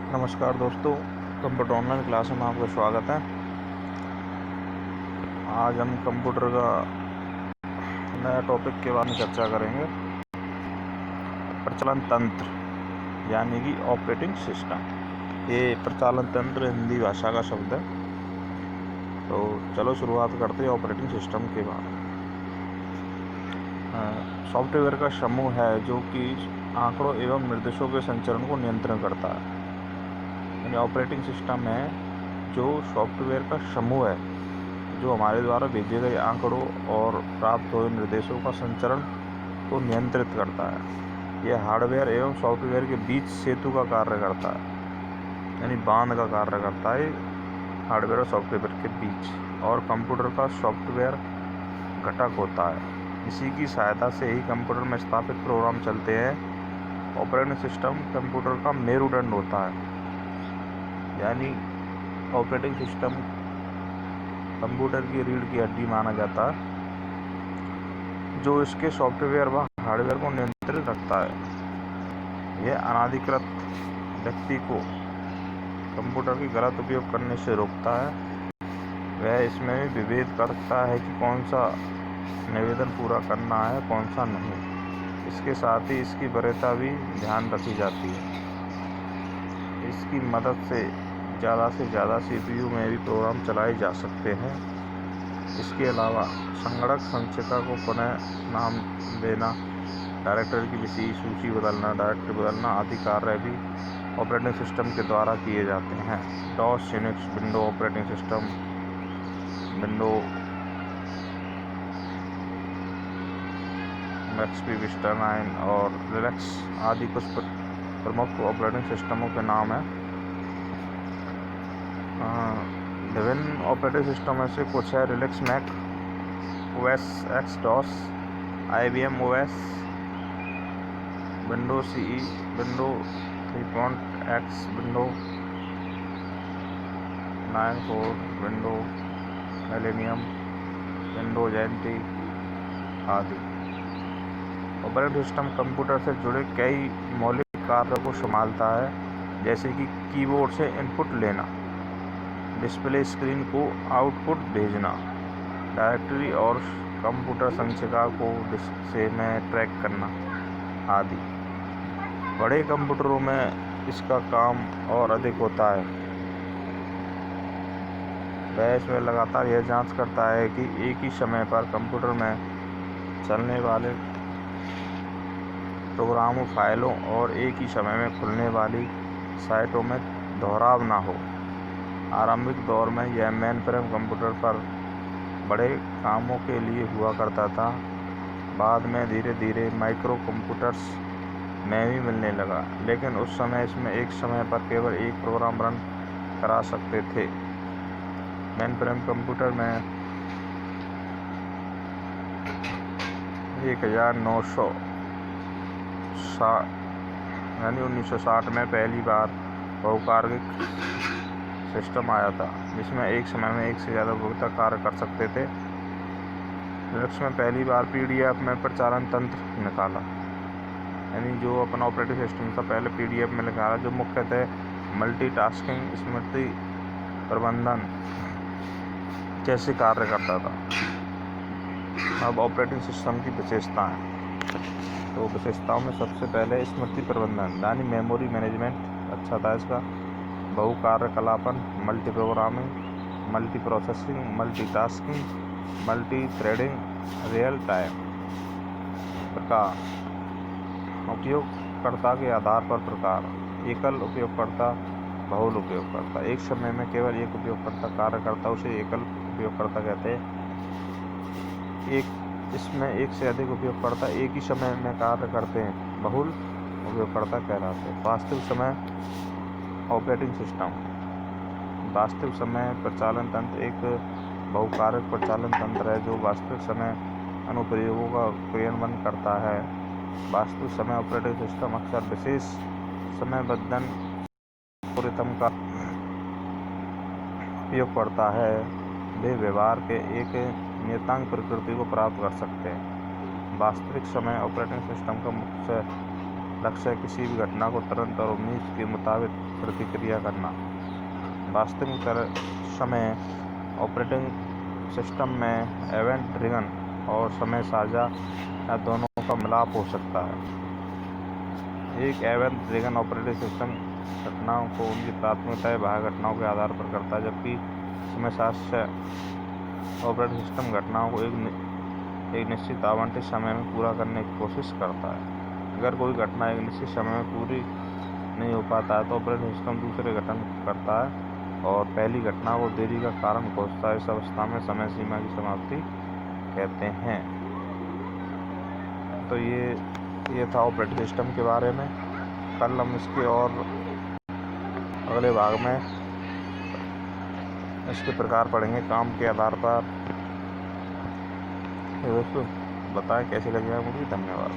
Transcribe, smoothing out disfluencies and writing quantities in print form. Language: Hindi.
नमस्कार दोस्तों, कंप्यूटर ऑनलाइन क्लास में आपका स्वागत है। आज हम कंप्यूटर का नया टॉपिक के बारे में चर्चा करेंगे। प्रचलन तंत्र यानी कि ऑपरेटिंग सिस्टम। ये प्रचलन तंत्र हिंदी भाषा का शब्द है। तो चलो शुरुआत करते हैं ऑपरेटिंग सिस्टम के बारे में। सॉफ्टवेयर का समूह है जो कि आंकड़ों एवं निर्देशों के संचरण को नियंत्रण करता है। यानी ऑपरेटिंग सिस्टम है जो सॉफ्टवेयर का समूह है जो हमारे द्वारा भेजे गए आंकड़ों और प्राप्त हुए निर्देशों का संचरण को नियंत्रित करता है। यह हार्डवेयर एवं सॉफ्टवेयर के बीच सेतु का कार्य करता है, यानी बांध का कार्य करता है हार्डवेयर और सॉफ्टवेयर के बीच। और कंप्यूटर का सॉफ्टवेयर घटक होता है। इसी की सहायता से ही कंप्यूटर में स्थापित प्रोग्राम चलते हैं। ऑपरेटिंग सिस्टम कंप्यूटर का मेरुदंड होता है, यानी ऑपरेटिंग सिस्टम कंप्यूटर की रीढ़ की हड्डी माना जाता है जो इसके सॉफ्टवेयर व हार्डवेयर को नियंत्रित रखता है। यह अनाधिकृत व्यक्ति को कंप्यूटर की गलत उपयोग करने से रोकता है। वह इसमें भी विभेद करता है कि कौन सा निवेदन पूरा करना है, कौन सा नहीं। इसके साथ ही इसकी वरीयता भी ध्यान रखी जाती है। इसकी मदद से ज़्यादा CPU में भी प्रोग्राम चलाए जा सकते हैं। इसके अलावा संगणक संचिका को पुनः नाम देना, डायरेक्टरी की विशेष सूची बदलना, डायरेक्टरी बदलना आदि कार्य भी ऑपरेटिंग सिस्टम के द्वारा किए जाते हैं। DOS, Unix, window operating system, window XP, Vista 9 और लिनक्स आदि कुछ प्रमुख ऑपरेटिंग सिस्टमों के नाम हैं। विभिन्न ऑपरेटिंग सिस्टम में से कुछ है Linux, Mac OS X, DOS, IBM OS, window CE, window 3.x, window 94, window millennium, Windows NT आदि। ऑपरेटिंग सिस्टम कंप्यूटर से जुड़े कई मौलिक कार्यों को संभालता है, जैसे कि कीबोर्ड से इनपुट लेना, डिस्प्ले स्क्रीन को आउटपुट भेजना, डायरेक्टरी और कंप्यूटर संचिका को डिस्क से में ट्रैक करना आदि। बड़े कंप्यूटरों में इसका काम और अधिक होता है। वह इसमें लगातार यह जांच करता है कि एक ही समय पर कंप्यूटर में चलने वाले प्रोग्रामों, फाइलों और एक ही समय में खुलने वाली साइटों में दोहराव ना हो। आरंभिक दौर में यह मेनफ्रेम कंप्यूटर पर बड़े कामों के लिए हुआ करता था। बाद में धीरे धीरे माइक्रो कंप्यूटर्स में भी मिलने लगा, लेकिन उस समय इसमें एक समय पर केवल एक प्रोग्राम रन करा सकते थे। मेनफ्रेम कंप्यूटर में 1960 में पहली बार बहुकार्यिक सिस्टम आया था, जिसमें एक समय में एक से ज़्यादा उपभोक्ता कार्य कर सकते थे। लिनक्स में पहली बार PDF में प्रचालन तंत्र निकाला, यानी जो अपना ऑपरेटिंग सिस्टम था पहले PDF में निकाला, जो मुख्यतः मल्टीटास्किंग, स्मृति प्रबंधन जैसे कार्य करता था। अब ऑपरेटिंग सिस्टम की विशेषताएं। तो विशेषताओं में सबसे पहले स्मृति प्रबंधन, यानी मेमोरी मैनेजमेंट अच्छा था इसका। बहु कार्यकलापन, multi programming, multi processing, multitasking, multi threading, real time. प्रकार, उपयोगकर्ता के आधार पर प्रकार, एकल उपयोगकर्ता, बहुल उपयोगकर्ता। एक समय में केवल एक उपयोगकर्ता कार्य करता उसे एकल उपयोगकर्ता कहते हैं। इसमें एक से अधिक उपयोगकर्ता एक ही समय में कार्य करते हैं, बहुल उपयोगकर्ता कहलाते हैं। वास्तविक समय ऑपरेटिंग सिस्टम, वास्तविक समय प्रचालन तंत्र एक बहुकारक प्रचालन तंत्र है जो वास्तविक समय अनुप्रयोगों का क्रियान्वयन करता है। वास्तविक समय ऑपरेटिंग सिस्टम अक्सर विशेष समयबद्ध एल्गोरिथम का उपयोग करता है। वे व्यवहार के एक नियतांक प्रकृति को प्राप्त कर सकते हैं। वास्तविक समय ऑपरेटिंग सिस्टम का मुख्य लक्ष्य किसी भी घटना को तुरंत और उम्मीद के मुताबिक प्रतिक्रिया करना। वास्तविक समय ऑपरेटिंग सिस्टम में इवेंट ड्रिवन और समय साझा या दोनों का मिलाप हो सकता है। एक इवेंट ड्रिवन ऑपरेटिंग सिस्टम घटनाओं को उनकी प्राथमिकता या बाह्य घटनाओं के आधार पर करता है, जबकि समय साझा ऑपरेटिंग सिस्टम घटनाओं को एक निश्चित आवंटित समय में पूरा करने की कोशिश करता है। अगर कोई घटना एक निश्चित समय में पूरी नहीं हो पाता है तो ऑपरेटिंग सिस्टम दूसरे गठन करता है और पहली घटना को देरी का कारण खोजता है। इस अवस्था में समय सीमा की समाप्ति कहते हैं। तो ये था ऑपरेटिंग सिस्टम के बारे में। कल हम इसके और अगले भाग में इसके प्रकार पढ़ेंगे काम के आधार पर। दोस्तों बताएं कैसे लगे मुझे। धन्यवाद।